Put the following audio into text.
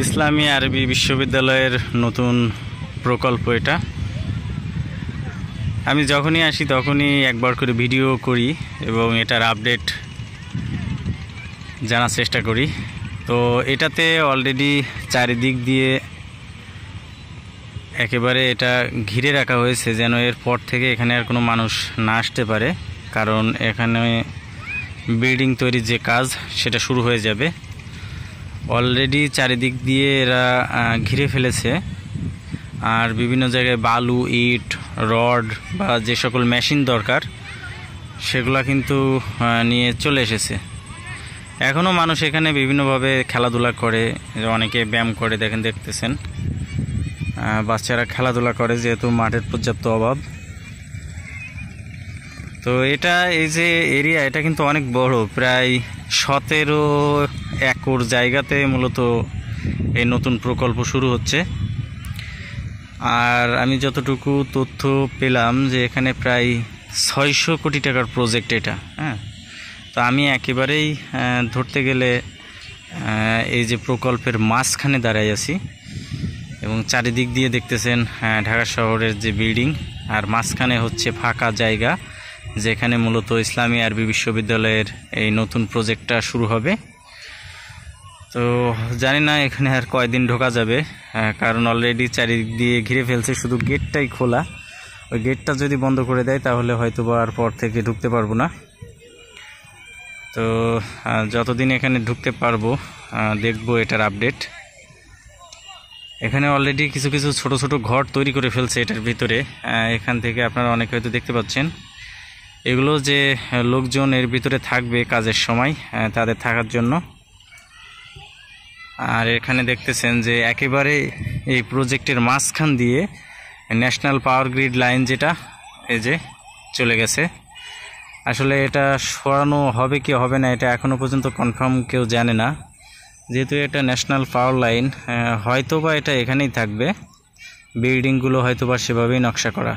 ইসলামী আরবি বিশ্ববিদ্যালয়ের নতুন প্রকল্প এটা। আমি যখনই আসি তখনই একবার করে ভিডিও করি এবং এটার আপডেট জানার চেষ্টা করি। তো এটাতে অলরেডি চারিদিক দিয়ে একেবারে এটা ঘিরে রাখা হয়েছে যেন এরপর থেকে এখানে আর কোনো মানুষ না আসতে পারে, কারণ এখানে বিল্ডিং তৈরির যে কাজ সেটা শুরু হয়ে যাবে। অলরেডি চারিদিক দিয়ে এরা ঘিরে ফেলেছে, আর বিভিন্ন জায়গায় বালু, ইট, রড বা যে সকল মেশিন দরকার সেগুলা কিন্তু নিয়ে চলে এসেছে। এখনও মানুষ এখানে বিভিন্নভাবে খেলাধুলা করে, অনেকে ব্যায়াম করে, দেখতেছেন বাচ্চারা খেলাধুলা করে যেহেতু মাঠের পর্যাপ্ত অভাব। তো এটা এই যে এরিয়া, এটা কিন্তু অনেক বড়, প্রায় 17 একর জায়গাতে মূলত এই নতুন প্রকল্প শুরু হচ্ছে। আর আমি যতটুকু তথ্য পেলাম যে এখানে প্রায় 600 কোটি টাকার প্রজেক্ট এটা। হ্যাঁ, তো আমি একেবারেই ধরতে গেলে এই যে প্রকল্পের মাঝখানে দাঁড়াই আছি এবং চারিদিক দিয়ে দেখতেছেন ঢাকা শহরের যে বিল্ডিং, আর মাঝখানে হচ্ছে ফাঁকা জায়গা যেখানে মূলত ইসলামী আরবি বিশ্ববিদ্যালয়ের এই নতুন প্রজেক্টটা শুরু হবে। তো জানি না এখানে আর কয়দিন ঢোকা যাবে, কারণ অলরেডি চারিদিক দিয়ে ঘিরে ফেলছে, শুধু গেটটাই খোলা। ওই গেটটা যদি বন্ধ করে দেয় তাহলে হয়তো বা আর পর থেকে ঢুকতে পারবো না। তো যতদিন এখানে ঢুকতে পারবো দেখবো এটার আপডেট। এখানে অলরেডি কিছু কিছু ছোট ছোট ঘর তৈরি করে ফেলছে এটার ভিতরে। এখান থেকে আপনারা অনেকে হয়তো দেখতে পাচ্ছেন, এগুলো যে লোকজন এর ভিতরে থাকবে কাজের সময় তাদের থাকার জন্য। আর এখানে দেখতেছেন যে একেবারে এই প্রজেক্টের মাঝখান দিয়ে ন্যাশনাল পাওয়ার গ্রিড লাইন যেটা এই যে চলে গেছে। আসলে এটা সরানো হবে কি হবে না এটা এখনও পর্যন্ত কনফার্ম কেউ জানে না, যেহেতু এটা ন্যাশনাল পাওয়ার লাইন। হয়তো বা এটা এখানেই থাকবে, বিল্ডিংগুলো হয়তো বা সেভাবেই নকশা করা।